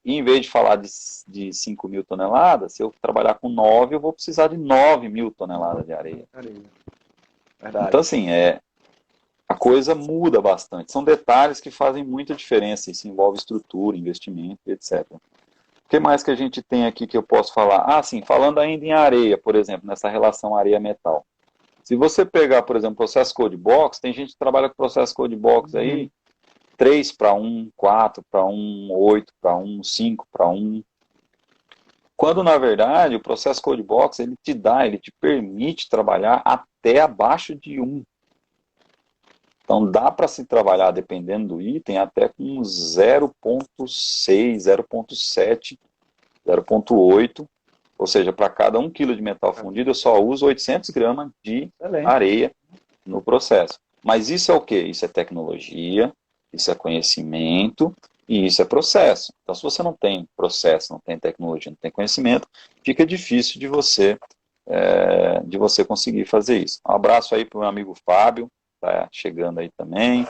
E em vez de falar de 5.000 toneladas, se eu trabalhar com 9, eu vou precisar de 9.000 toneladas de areia. Areia. Então, Verdade. assim, a coisa muda bastante. São detalhes que fazem muita diferença. Isso envolve estrutura, investimento, etc. O que mais que a gente tem aqui que eu posso falar? Ah, sim, falando ainda em areia, por exemplo, nessa relação areia-metal. Se você pegar, por exemplo, processo Code Box, tem gente que trabalha com processo Code Box aí, Uhum. 3 para 1, 4 para 1, 8 para 1, 5 para 1. Quando, na verdade, o processo Code Box, ele te permite trabalhar até abaixo de 1. Então, dá para se trabalhar, dependendo do item, até com 0,6, 0,7, 0,8. Ou seja, para cada 1 kg de metal fundido, eu só uso 800 gramas de Excelente. areia no processo. Mas isso é o quê? Isso é tecnologia, isso é conhecimento e isso é processo. Então, se você não tem processo, não tem tecnologia, não tem conhecimento, fica difícil de você conseguir fazer isso. Um abraço aí para o meu amigo Fábio, tá chegando aí também.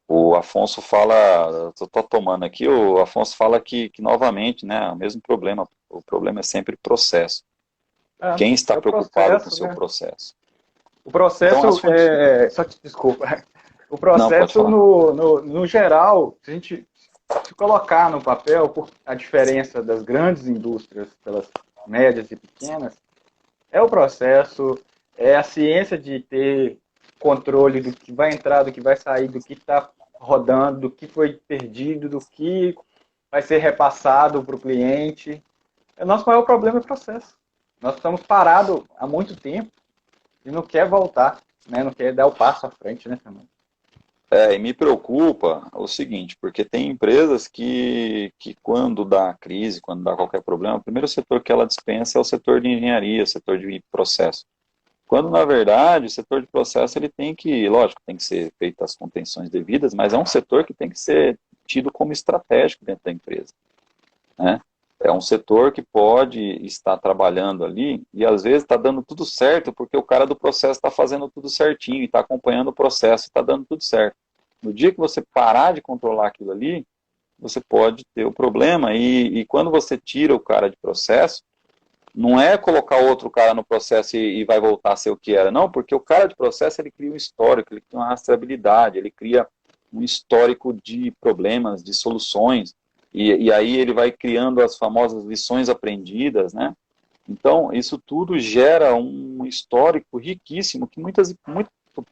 O Afonso fala, eu estou tomando aqui, o Afonso fala que novamente, né, o mesmo problema. O problema é sempre processo. Quem está É o preocupado com o processo, seu né? processo? O Então, processo, só te desculpa. O Não, pode processo, falar. no geral, se a gente se colocar no papel a diferença das grandes indústrias pelas médias e pequenas, é o processo, é a ciência de ter controle do que vai entrar, do que vai sair, do que está rodando, do que foi perdido, do que vai ser repassado para o cliente. O nosso maior problema é o processo. Nós estamos parados há muito tempo e não quer voltar, né? Não quer dar o passo à frente, né, Fernando? E me preocupa o seguinte, porque tem empresas que quando dá crise, quando dá qualquer problema, o primeiro setor que ela dispensa é o setor de engenharia, o setor de processo. Quando, na verdade, o setor de processo ele tem que, lógico, tem que ser feito as contenções devidas, mas é um setor que tem que ser tido como estratégico dentro da empresa, né? É um setor que pode estar trabalhando ali e às vezes está dando tudo certo porque o cara do processo está fazendo tudo certinho e está acompanhando o processo e está dando tudo certo. No dia que você parar de controlar aquilo ali, você pode ter o problema. E quando você tira o cara de processo, não é colocar outro cara no processo e vai voltar a ser o que era, não, porque o cara de processo ele cria um histórico, ele cria uma rastreabilidade, ele cria um histórico de problemas, de soluções, e aí ele vai criando as famosas lições aprendidas, né? Então, isso tudo gera um histórico riquíssimo que muito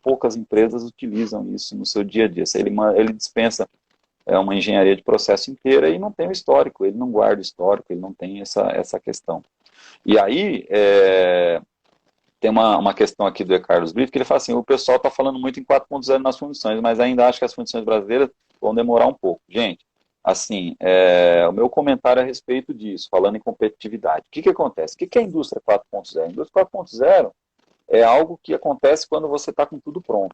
poucas empresas utilizam isso no seu dia a dia. Ele dispensa uma engenharia de processo inteira e não tem o histórico, ele não guarda o histórico, ele não tem essa questão. E aí, tem uma questão aqui do E. Carlos Brito, que ele fala assim, o pessoal está falando muito em 4.0 nas fundições, mas ainda acho que as fundições brasileiras vão demorar um pouco. Gente, assim, o meu comentário a respeito disso, falando em competitividade. O que acontece? O que é a indústria 4.0? A indústria 4.0 é algo que acontece quando você está com tudo pronto.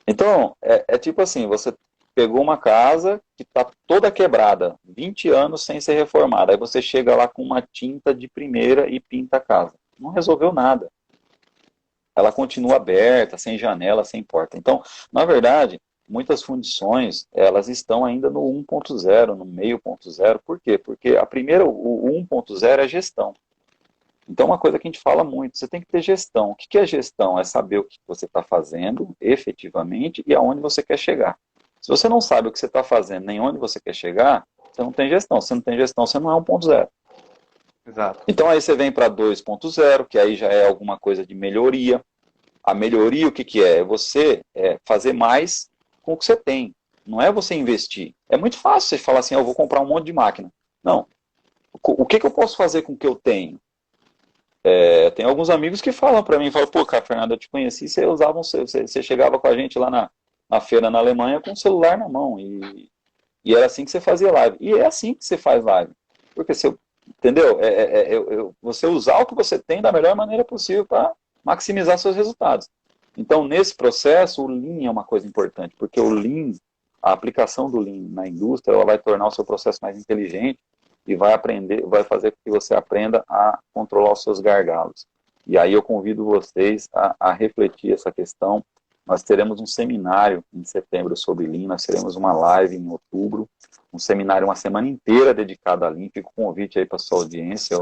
Então, tipo assim, você pegou uma casa que está toda quebrada, 20 anos sem ser reformada, aí você chega lá com uma tinta de primeira e pinta a casa. Não resolveu nada. Ela continua aberta, sem janela, sem porta. Então, na verdade, muitas fundições, elas estão ainda no 1.0, no meio ponto zero. Por quê? Porque o 1.0 é gestão. Então, uma coisa que a gente fala muito, você tem que ter gestão. O que é gestão? É saber o que você está fazendo, efetivamente, e aonde você quer chegar. Se você não sabe o que você está fazendo, nem onde você quer chegar, você não tem gestão. Se não tem gestão, você não é 1.0. Exato. Então aí você vem para 2.0, que aí já é alguma coisa de melhoria. A melhoria, o que é? É você fazer mais com o que você tem. Não é você investir. É muito fácil você falar assim, eu vou comprar um monte de máquina. Não. O que eu posso fazer com o que eu tenho? Tem alguns amigos que falam para mim, pô, cara, Fernando, eu te conheci, você chegava com a gente lá na feira na Alemanha com o celular na mão. E era assim que você fazia live. E é assim que você faz live. Porque entendeu? Você usar o que você tem da melhor maneira possível para maximizar seus resultados. Então, nesse processo, o Lean é uma coisa importante, porque o Lean, a aplicação do Lean na indústria, ela vai tornar o seu processo mais inteligente e vai fazer com que você aprenda a controlar os seus gargalos. E aí eu convido vocês a refletir essa questão. Nós teremos um seminário em setembro sobre Lean, nós teremos uma live em outubro, um seminário, uma semana inteira dedicada a Lean. Fica o convite aí para a sua audiência,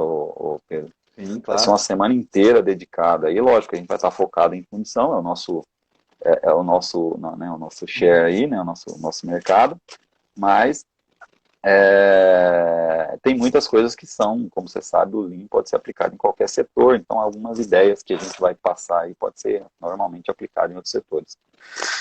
Pedro. Sim, claro. Vai ser uma semana inteira dedicada. E lógico, a gente vai estar focado em fundição, é o nosso share aí, né, o nosso mercado, mas tem muitas coisas que são, como você sabe, o Lean pode ser aplicado em qualquer setor, então algumas ideias que a gente vai passar aí pode ser normalmente aplicado em outros setores.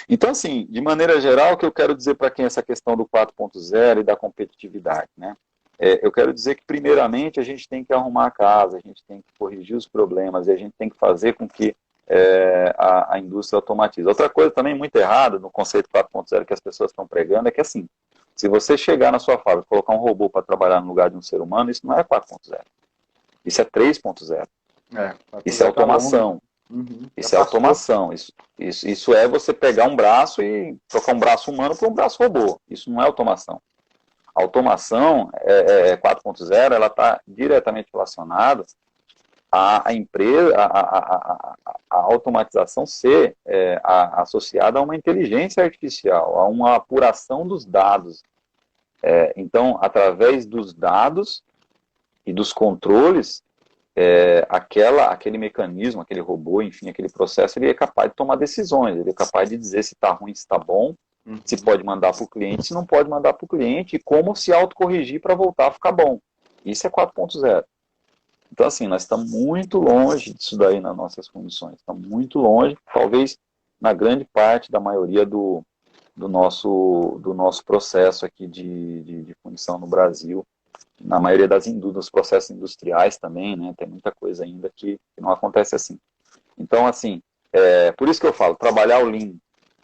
Então, assim, de maneira geral, o que eu quero dizer para quem é essa questão do 4.0 e da competitividade, né? Eu quero dizer que, primeiramente, a gente tem que arrumar a casa, a gente tem que corrigir os problemas e a gente tem que fazer com que a indústria automatize. Outra coisa também muito errada no conceito 4.0 que as pessoas estão pregando é que, assim, se você chegar na sua fábrica e colocar um robô para trabalhar no lugar de um ser humano, isso não é 4.0. Isso é 3.0. Isso é automação. Isso é automação. Isso é você pegar um braço e trocar um braço humano por um braço robô. Isso não é automação. A automação 4.0, ela está diretamente relacionada à empresa, a automatização ser associada a uma inteligência artificial, a uma apuração dos dados. Então, através dos dados e dos controles, aquele mecanismo, aquele robô, enfim, aquele processo, ele é capaz de tomar decisões, ele é capaz de dizer se está ruim, se está bom, se pode mandar para o cliente, se não pode mandar para o cliente, e como se autocorrigir para voltar a ficar bom. Isso é 4.0. Então, assim, nós estamos muito longe disso daí nas nossas condições. Estamos muito longe, talvez na grande parte da maioria do nosso processo aqui de fundição no Brasil. Na maioria dos processos industriais também, né? Tem muita coisa ainda que não acontece assim. Então, assim, por isso que eu falo, trabalhar o Lean,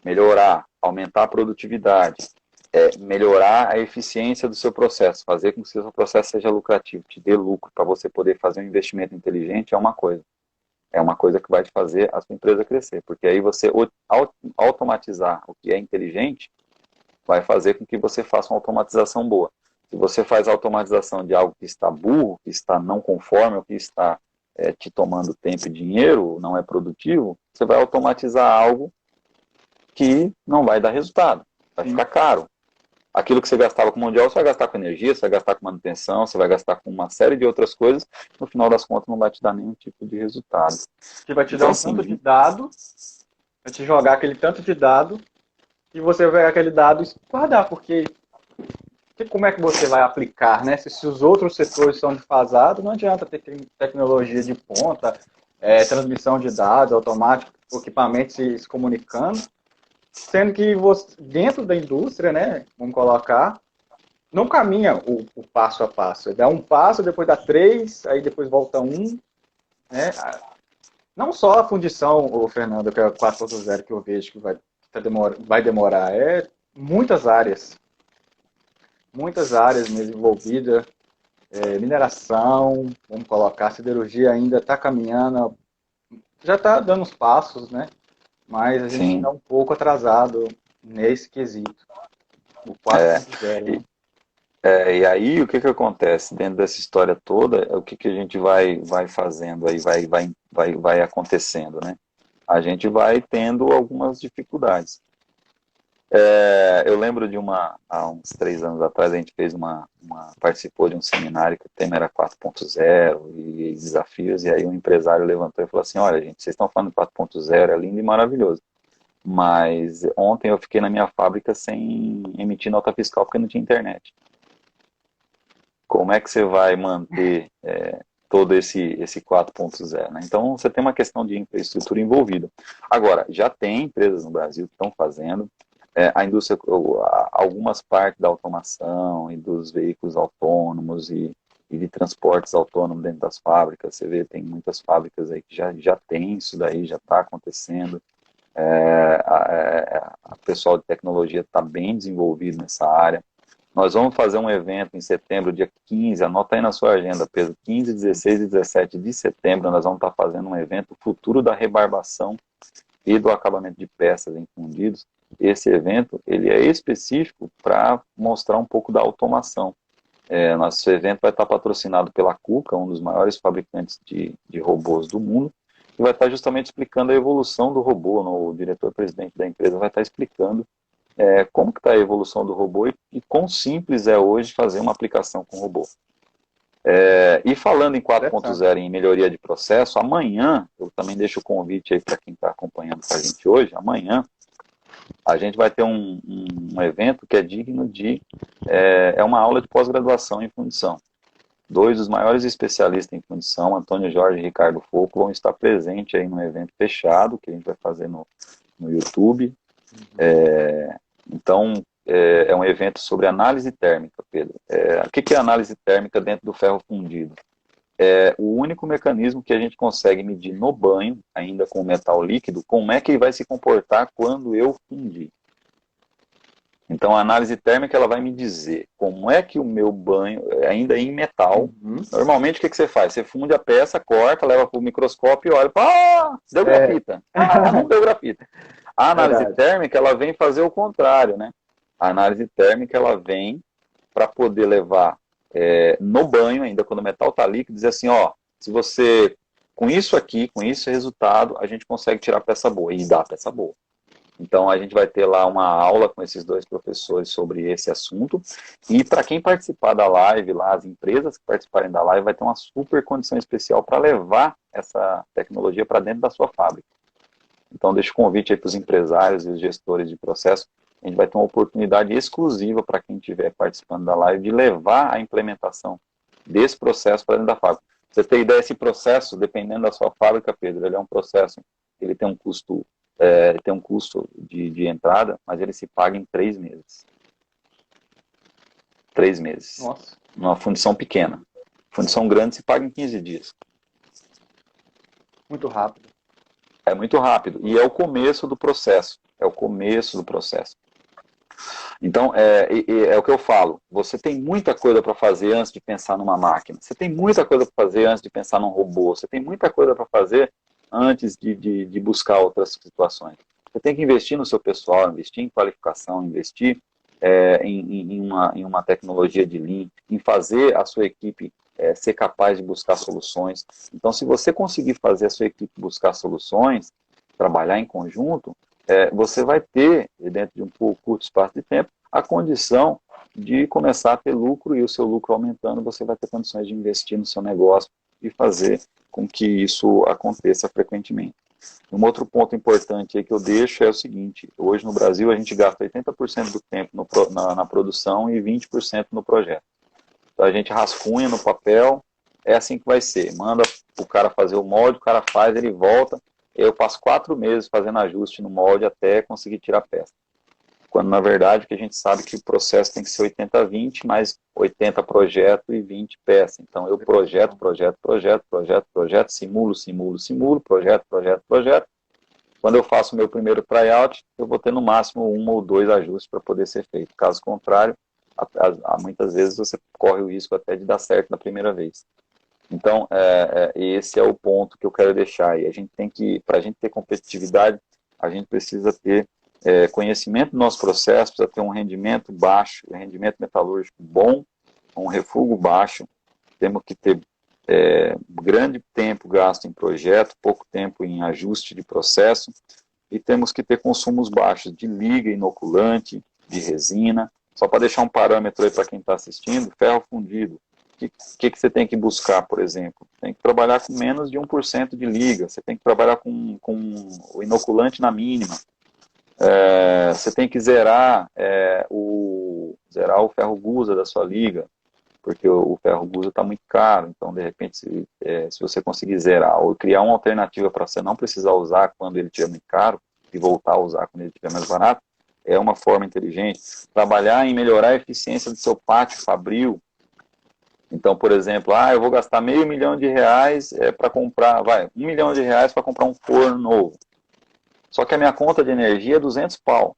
melhorar, aumentar a produtividade, melhorar a eficiência do seu processo, fazer com que o seu processo seja lucrativo, te dê lucro para você poder fazer um investimento inteligente é uma coisa. É uma coisa que vai te fazer a sua empresa crescer, porque aí você automatizar o que é inteligente vai fazer com que você faça uma automatização boa. Se você faz a automatização de algo que está burro, que está não conforme, ou que está te tomando tempo e dinheiro, não é produtivo, você vai automatizar algo que não vai dar resultado, vai Sim. ficar caro. Aquilo que você gastava com mão de obra, você vai gastar com energia, você vai gastar com manutenção, você vai gastar com uma série de outras coisas, no final das contas não vai te dar nenhum tipo de resultado. Que vai te dar Então, um assim, tanto de dado, vai te jogar aquele tanto de dado, e você vai pegar aquele dado e guardar, porque como é que você vai aplicar, né? Se os outros setores são defasados, não adianta ter tecnologia de ponta, transmissão de dados automática, equipamentos se comunicando, sendo que você, dentro da indústria, né, vamos colocar, não caminha o passo a passo. Dá um passo, depois dá três, aí depois volta um, né? Não só a fundição, o Fernando, que é o 4.0 que eu vejo que vai demorar, é muitas áreas mesmo envolvidas, mineração, vamos colocar, siderurgia ainda está caminhando, já está dando os passos, né? Mas a gente está sim. um pouco atrasado nesse quesito. O 4.0, né? E aí, o que que acontece? Dentro dessa história toda, o que que a gente vai fazendo aí, vai acontecendo, né? A gente vai tendo algumas dificuldades. Eu lembro de há uns 3 anos atrás, a gente participou de um seminário que o tema era 4.0 e desafios, e aí um empresário levantou e falou assim, olha gente, vocês estão falando de 4.0, é lindo e maravilhoso, mas ontem eu fiquei na minha fábrica sem emitir nota fiscal porque não tinha internet. Como é que você vai manter todo esse 4.0, né? Então, você tem uma questão de infraestrutura envolvida. Agora, já tem empresas no Brasil que estão fazendo, a indústria, algumas partes da automação e dos veículos autônomos e de transportes autônomos dentro das fábricas. Você vê, tem muitas fábricas aí que já tem isso daí, já está acontecendo. A pessoal de tecnologia está bem desenvolvido nessa área. Nós vamos fazer um evento em setembro, dia 15, anota aí na sua agenda, Pedro, 15, 16 e 17 de setembro, nós vamos estar fazendo um evento Futuro da Rebarbação e do Acabamento de Peças em Fundidos. Esse evento, ele é específico para mostrar um pouco da automação. Nosso evento vai estar patrocinado pela KUKA, um dos maiores fabricantes de robôs do mundo, e vai estar justamente explicando a evolução do robô. O diretor-presidente da empresa vai estar explicando como que está a evolução do robô e quão simples é hoje fazer uma aplicação com robô. E falando em 4.0 em melhoria de processo, amanhã, eu também deixo o convite aí para quem está acompanhando com a gente hoje, amanhã a gente vai ter um evento que é digno de... uma aula de pós-graduação em fundição. 2 dos maiores especialistas em fundição, Antônio Jorge e Ricardo Foucault, vão estar presentes aí no evento fechado, que a gente vai fazer no YouTube. Então, é um evento sobre análise térmica, Pedro. O que é análise térmica dentro do ferro fundido? É o único mecanismo que a gente consegue medir no banho, ainda com metal líquido, como é que ele vai se comportar quando eu fundir. Então, a análise térmica ela vai me dizer como é que o meu banho, ainda em metal, normalmente o que você faz? Você funde a peça, corta, leva para o microscópio e olha, deu grafita. Não deu grafita. A análise térmica, ela vem fazer o contrário, né? A análise térmica, ela vem para poder levar no banho, ainda quando o metal está líquido, dizer assim, se você, com isso aqui, com esse resultado, a gente consegue tirar peça boa, e dá peça boa. Então, a gente vai ter lá uma aula com esses 2 professores sobre esse assunto, e para quem participar da live, lá, as empresas que participarem da live, vai ter uma super condição especial para levar essa tecnologia para dentro da sua fábrica. Então, deixo o convite aí para os empresários e os gestores de processo. A gente vai ter uma oportunidade exclusiva para quem estiver participando da live de levar a implementação desse processo para dentro da fábrica. Pra você ter ideia, esse processo, dependendo da sua fábrica, Pedro, ele é um processo, ele tem um custo, de entrada, mas ele se paga em 3 meses. 3 meses. Nossa. Numa fundição pequena. Fundição grande se paga em 15 dias. Muito rápido. É muito rápido. E é o começo do processo. É o começo do processo. Então, é o que eu falo. Você tem muita coisa para fazer antes de pensar numa máquina. Você tem muita coisa para fazer antes de pensar num robô. Você tem muita coisa para fazer antes de buscar outras situações. Você tem que investir no seu pessoal, investir em qualificação, investir em uma tecnologia de Lean, em fazer a sua equipe ser capaz de buscar soluções. Então, se você conseguir fazer a sua equipe buscar soluções, trabalhar em conjunto, você vai ter, dentro de um curto espaço de tempo, a condição de começar a ter lucro, e o seu lucro aumentando, você vai ter condições de investir no seu negócio e fazer com que isso aconteça frequentemente. Um outro ponto importante aí que eu deixo é o seguinte: hoje no Brasil a gente gasta 80% do tempo na produção e 20% no projeto. Então a gente rascunha no papel, é assim que vai ser. Manda o cara fazer o molde, o cara faz, ele volta. Eu passo 4 meses fazendo ajuste no molde até conseguir tirar a peça. Quando na verdade que a gente sabe que o processo tem que ser 80-20, mais 80 projeto e 20 peça. Então eu projeto, simulo, projeto. Quando eu faço o meu primeiro tryout, eu vou ter no máximo 1 ou 2 ajustes para poder ser feito. Caso contrário, muitas vezes você corre o risco até de dar certo na primeira vez. Então, esse é o ponto que eu quero deixar. E a gente tem que, para a gente ter competitividade, a gente precisa ter conhecimento do nosso processo, precisa ter um rendimento baixo, um rendimento metalúrgico bom, um refúgio baixo. Temos que ter grande tempo gasto em projeto, pouco tempo em ajuste de processo, e temos que ter consumos baixos de liga, inoculante, de resina. Só para deixar um parâmetro aí para quem está assistindo, ferro fundido. O que você tem que buscar, por exemplo? Tem que trabalhar com menos de 1% de liga, você tem que trabalhar com o inoculante na mínima. Você tem que zerar o ferro gusa da sua liga, porque o ferro gusa está muito caro. Então, de repente, se você conseguir zerar ou criar uma alternativa para você não precisar usar quando ele estiver muito caro e voltar a usar quando ele estiver mais barato, é uma forma inteligente. Trabalhar em melhorar a eficiência do seu pátio fabril. Então, por exemplo, eu vou gastar R$500 mil para comprar, R$1 milhão para comprar um forno novo. Só que a minha conta de energia é 200 pau.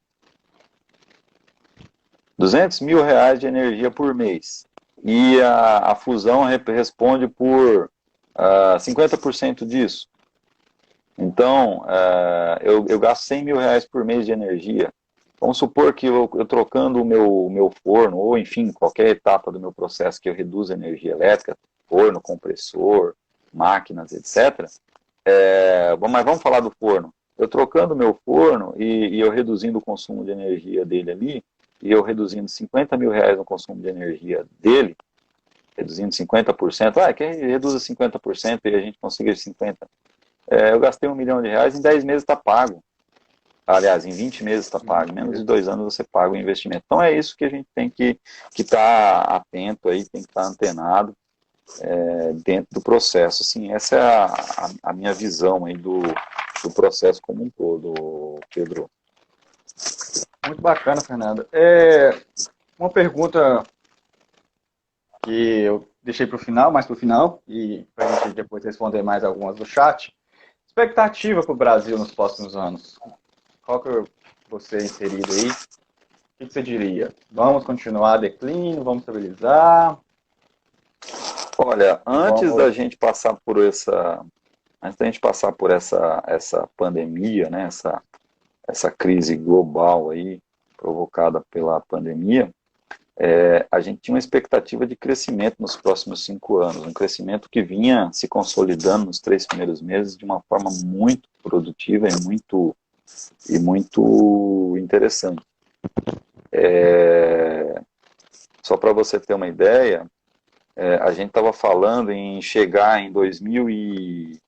R$200 mil de energia por mês. E a fusão responde por 50% disso. Então, eu gasto R$100 mil por mês de energia. Vamos supor que eu trocando o meu forno, ou enfim, qualquer etapa do meu processo que eu reduza a energia elétrica, forno, compressor, máquinas, etc. Mas vamos falar do forno. Eu trocando o meu forno e eu reduzindo o consumo de energia dele ali, e eu reduzindo R$50 mil no consumo de energia dele, reduzindo 50%, quem reduza 50% e a gente consiga 50%, eu gastei R$1 milhão, em 10 meses está pago. Aliás, em 20 meses está pago, menos de 2 anos você paga o investimento. Então é isso que a gente tem que estar atento aí, tem que estar antenado dentro do processo. Assim, essa é a minha visão aí do processo como um todo, Pedro. Muito bacana, Fernando. Uma pergunta que eu deixei para o final, mais para o final, e para a gente depois responder mais algumas do chat. Expectativa para o Brasil nos próximos anos? Qual que você inserido aí? O que você diria? Vamos continuar declínio? Vamos estabilizar? Olha, antes da gente passar por essa pandemia, né, essa crise global aí provocada pela pandemia, a gente tinha uma expectativa de crescimento nos próximos 5 anos, um crescimento que vinha se consolidando nos 3 primeiros meses de uma forma muito produtiva e muito interessante. Só para você ter uma ideia, a gente estava falando em chegar em 2000 e...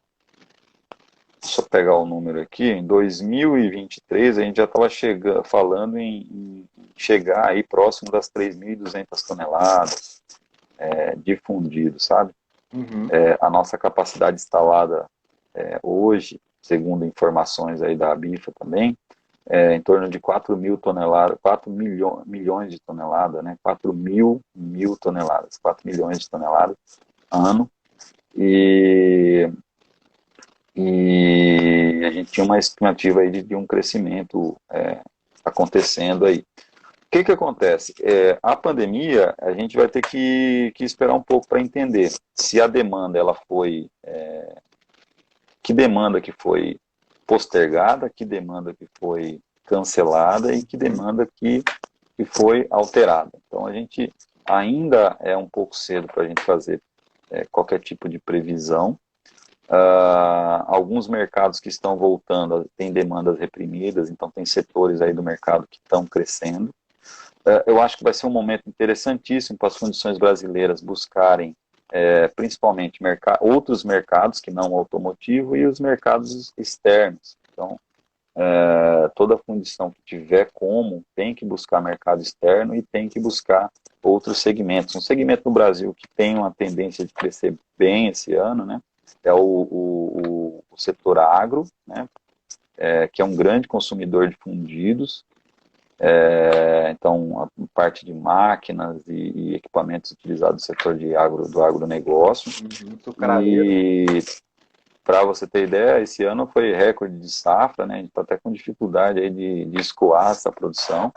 Deixa eu pegar o número aqui. Em 2023, a gente já estava falando em chegar aí próximo das 3.200 toneladas de fundido, sabe? Uhum. A nossa capacidade instalada hoje, segundo informações aí da ABIFA também, em torno de 4 milhões de toneladas, né? 4 mil toneladas, 4 milhões de toneladas ano. E a gente tinha uma estimativa aí de um crescimento acontecendo aí. O que acontece? A pandemia, a gente vai ter que esperar um pouco para entender se a demanda ela foi... que demanda que foi postergada, que demanda que foi cancelada e que demanda que foi alterada. Então, a gente ainda é um pouco cedo para a gente fazer qualquer tipo de previsão. Alguns mercados que estão voltando têm demandas reprimidas, então tem setores aí do mercado que estão crescendo. Eu acho que vai ser um momento interessantíssimo para as fundições brasileiras buscarem principalmente outros mercados que não o automotivo e os mercados externos. Então, toda fundição que tiver como tem que buscar mercado externo e tem que buscar outros segmentos. Um segmento no Brasil que tem uma tendência de crescer bem esse ano, né, é o setor agro, né, que é um grande consumidor de fundidos. Então, a parte de máquinas e equipamentos utilizados no setor do agronegócio. E, para você ter ideia, esse ano foi recorde de safra, né? A gente está até com dificuldade aí de escoar essa produção.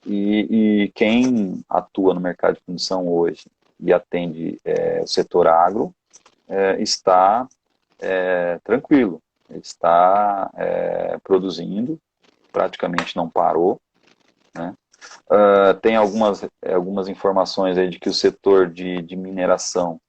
E quem atua no mercado de fundição hoje e atende o setor agro está tranquilo, ele está produzindo, praticamente não parou, né? Tem algumas informações aí de que o setor de mineração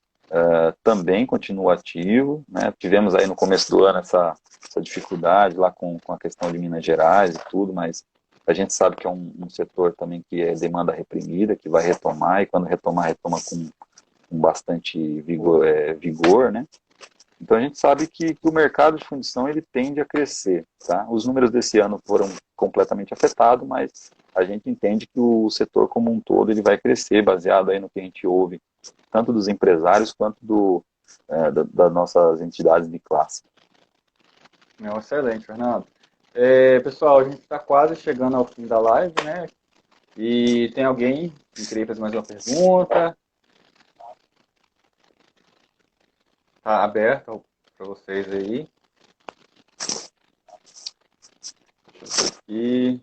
também continua ativo, né? Tivemos aí no começo do ano essa dificuldade lá com a questão de Minas Gerais e tudo, mas a gente sabe que é um setor também que é demanda reprimida, que vai retomar, e quando retomar, retoma com bastante vigor, né? Então a gente sabe que o mercado de fundição ele tende a crescer, tá? Os números desse ano foram completamente afetados, mas a gente entende que o setor como um todo ele vai crescer, baseado aí no que a gente ouve, tanto dos empresários quanto das nossas entidades de classe. Excelente, Fernando. Pessoal, a gente está quase chegando ao fim da live, né? E tem alguém que queria fazer mais uma pergunta? Está aberto para vocês aí. Deixa eu ver aqui.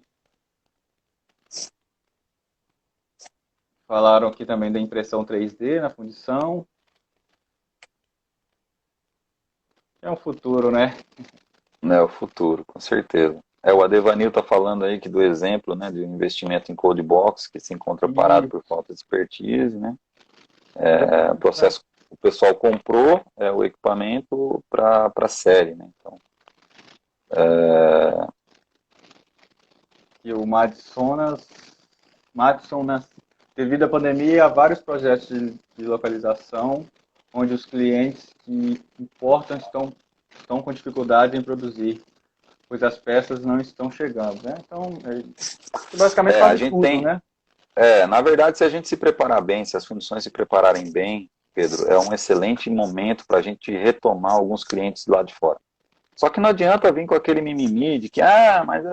Falaram aqui também da impressão 3D na fundição. É um futuro, né? É o futuro, com certeza. O Adevanil está falando aí que do exemplo, né, de investimento em cold box que se encontra parado por falta de expertise, né? O pessoal comprou o equipamento para a série, né? Então, E o Madison, devido à pandemia, há vários projetos de localização onde os clientes que importam estão com dificuldade em produzir, pois as peças não estão chegando, né? Então, basicamente faz tudo, né? Na verdade, se a gente se preparar bem, se as fundições se prepararem bem, Pedro, é um excelente momento para a gente retomar alguns clientes lá de fora. Só que não adianta vir com aquele mimimi de que, mas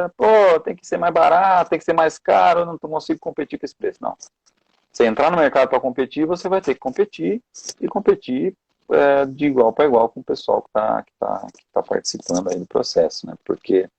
tem que ser mais barato, tem que ser mais caro, eu não consigo competir com esse preço. Não. Você entrar no mercado para competir, você vai ter que competir e competir de igual para igual com o pessoal que tá participando aí do processo, né? Porque